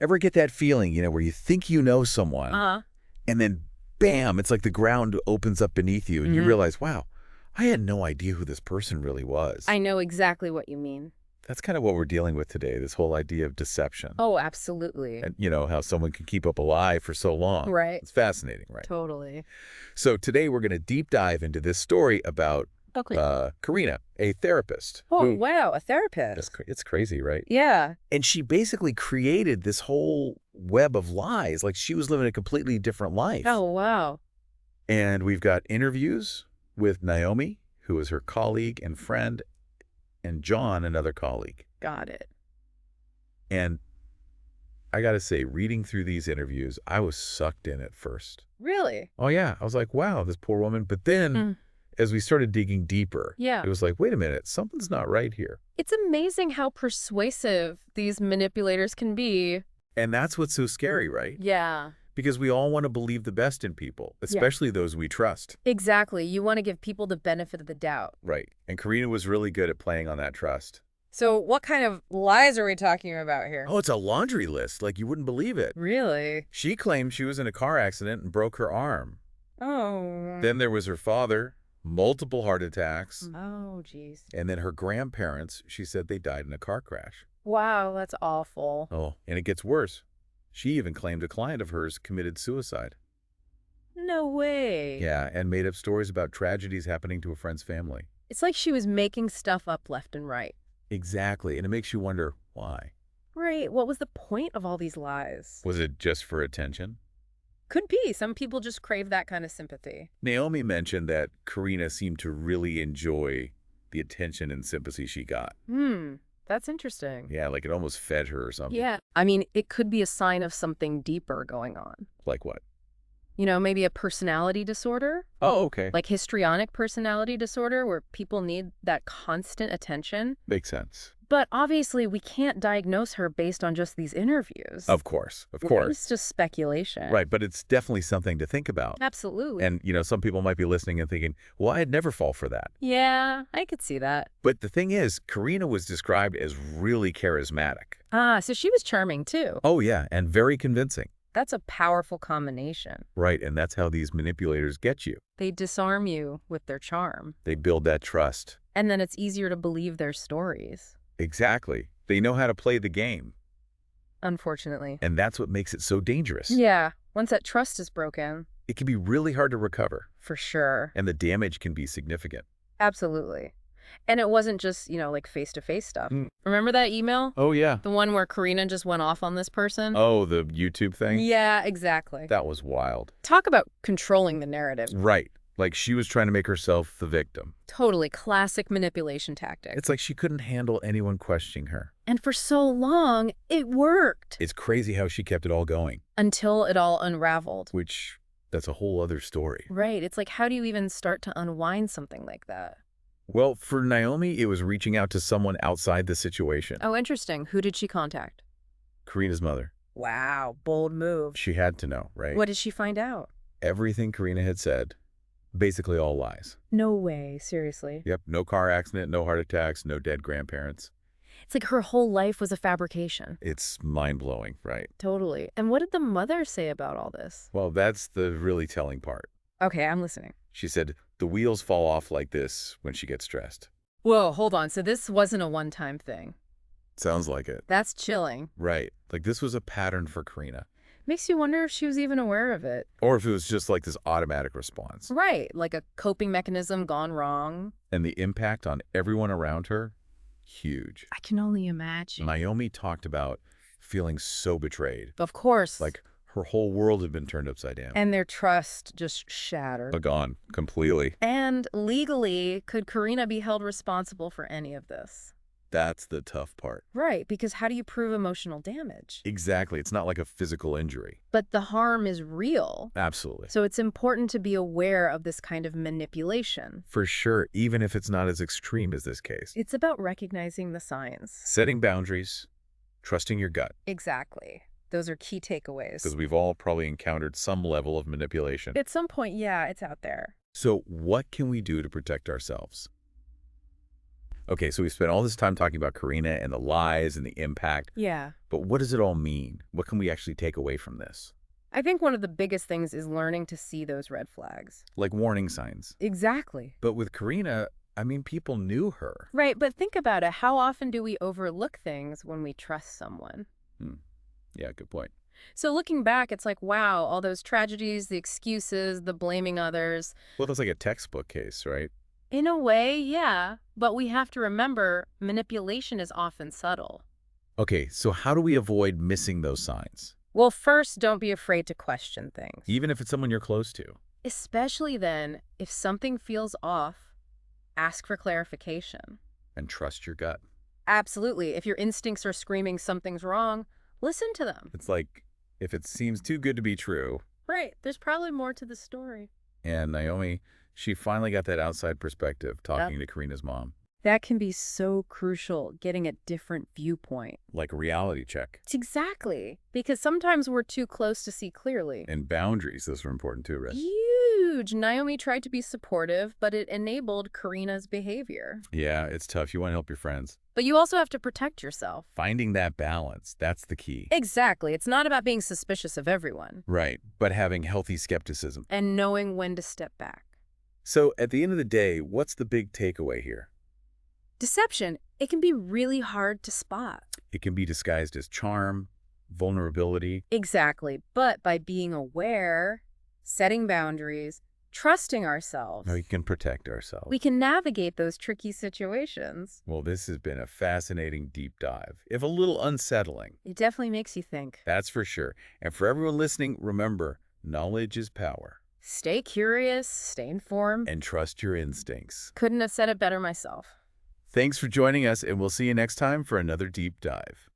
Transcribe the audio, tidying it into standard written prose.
Ever get that feeling, where you think you know someone, Uh-huh. and then bam, it's like the ground opens up beneath you and you Mm-hmm. realize, wow, I had no idea who this person really was. I know exactly what you mean. That's kind of what we're dealing with today, this whole idea of deception. Oh, absolutely. And, how someone can keep up a lie for so long. Right. It's fascinating, right? Totally. So today we're going to deep dive into this story about Okay. Karina, a therapist. Oh, wow, a therapist. It's crazy, right? Yeah. And she basically created this whole web of lies. Like she was living a completely different life. Oh, wow. And we've got interviews with Naomi, who is her colleague and friend, and John, another colleague. Got it. And I got to say, reading through these interviews, I was sucked in at first. Really? Oh, yeah. I was like, wow, this poor woman. But then as we started digging deeper, Yeah. it was like, wait a minute, something's not right here. It's amazing how persuasive these manipulators can be. And that's what's so scary, right? Yeah. Because we all want to believe the best in people, especially those we trust. Exactly. You want to give people the benefit of the doubt. Right. And Karina was really good at playing on that trust. So what kind of lies are we talking about here? Oh, it's a laundry list. Like you wouldn't believe it. Really? She claimed she was in a car accident and broke her arm. Oh. Then there was her father, multiple heart attacks. Oh, geez. And then her grandparents, she said they died in a car crash. Wow, that's awful. Oh, and it gets worse. She even claimed a client of hers committed suicide. No way. Yeah, and made up stories about tragedies happening to a friend's family. It's like she was making stuff up left and right. Exactly, and it makes you wonder why. Right. What was the point of all these lies? Was it just for attention? Could be. Some people just crave that kind of sympathy. Naomi mentioned that Karina seemed to really enjoy the attention and sympathy she got. That's interesting. Yeah, like it almost fed her or something. Yeah. I mean, it could be a sign of something deeper going on. Like what? Maybe a personality disorder? Oh, okay. Like histrionic personality disorder where people need that constant attention. Makes sense. But obviously, we can't diagnose her based on just these interviews. Of course, of Right? course. It's just speculation. Right, but it's definitely something to think about. Absolutely. And, some people might be listening and thinking, well, I'd never fall for that. Yeah, I could see that. But the thing is, Karina was described as really charismatic. Ah, so she was charming too. Oh, yeah, and very convincing. That's a powerful combination. Right, and that's how these manipulators get you. They disarm you with their charm. They build that trust. And then it's easier to believe their stories. Exactly. They know how to play the game. Unfortunately. And that's what makes it so dangerous. Yeah. Once that trust is broken. It can be really hard to recover. For sure. And the damage can be significant. Absolutely. And it wasn't just, like face-to-face stuff. Remember that email? Oh, yeah. The one where Karina just went off on this person? Oh, the YouTube thing? Yeah, exactly. That was wild. Talk about controlling the narrative. Right. Like she was trying to make herself the victim. Totally classic manipulation tactic. It's like she couldn't handle anyone questioning her. And for so long, it worked. It's crazy how she kept it all going. Until it all unraveled. Which, that's a whole other story. Right. It's like, how do you even start to unwind something like that? Well, for Naomi, it was reaching out to someone outside the situation. Oh, interesting. Who did she contact? Karina's mother. Wow, bold move. She had to know, right? What did she find out? Everything Karina had said, basically all lies. No way, seriously. Yep, no car accident, no heart attacks, no dead grandparents. It's like her whole life was a fabrication. It's mind-blowing, right? Totally. And what did the mother say about all this? Well, that's the really telling part. Okay, I'm listening. She said, the wheels fall off like this when she gets stressed. Whoa, hold on. So this wasn't a one-time thing. Sounds like it. That's chilling. Right. Like this was a pattern for Karina. Makes you wonder if she was even aware of it. Or if it was just like this automatic response. Right, like a coping mechanism gone wrong. And the impact on everyone around her, huge. I can only imagine. Naomi talked about feeling so betrayed. Of course. Like her whole world had been turned upside down. And their trust just shattered. Gone completely. And legally, could Karina be held responsible for any of this? That's the tough part. Right, because how do you prove emotional damage? Exactly. It's not like a physical injury. But the harm is real. Absolutely. So it's important to be aware of this kind of manipulation. For sure, even if it's not as extreme as this case. It's about recognizing the signs. Setting boundaries, trusting your gut. Exactly. Those are key takeaways. Because we've all probably encountered some level of manipulation. At some point, yeah, it's out there. So what can we do to protect ourselves? Okay, so we spent all this time talking about Karina and the lies and the impact, Yeah. but what does it all mean? What can we actually take away from this? I think one of the biggest things is learning to see those red flags. Like warning signs. Exactly. But with Karina, I mean, people knew her. Right, but think about it. How often do we overlook things when we trust someone? Hmm. Yeah, good point. So looking back, it's like, wow, all those tragedies, the excuses, the blaming others. Well, that's like a textbook case, right? In a way, yeah. But we have to remember manipulation is often subtle. Okay, so how do we avoid missing those signs? Well, first, don't be afraid to question things. Even if it's someone you're close to. Especially then, if something feels off, ask for clarification. And trust your gut. Absolutely. If your instincts are screaming something's wrong, listen to them. It's like, if it seems too good to be true, Right. There's probably more to the story. and Naomi, she finally got that outside perspective Yep. talking to Karina's mom. That can be so crucial, getting a different viewpoint. Like a reality check. It's exactly. Because sometimes we're too close to see clearly. And boundaries, those are important too, right? Huge. Naomi tried to be supportive, but it enabled Karina's behavior. Yeah, it's tough. You want to help your friends. But you also have to protect yourself. Finding that balance, that's the key. Exactly. It's not about being suspicious of everyone. Right, but having healthy skepticism. And knowing when to step back. So at the end of the day, what's the big takeaway here? Deception, it can be really hard to spot. It can be disguised as charm, vulnerability. Exactly. But by being aware, setting boundaries, trusting ourselves, We can protect ourselves. we can navigate those tricky situations. Well, this has been a fascinating deep dive, if a little unsettling. It definitely makes you think. That's for sure. And for everyone listening, remember, knowledge is power. Stay curious, stay informed. And trust your instincts. Couldn't have said it better myself. Thanks for joining us, and we'll see you next time for another deep dive.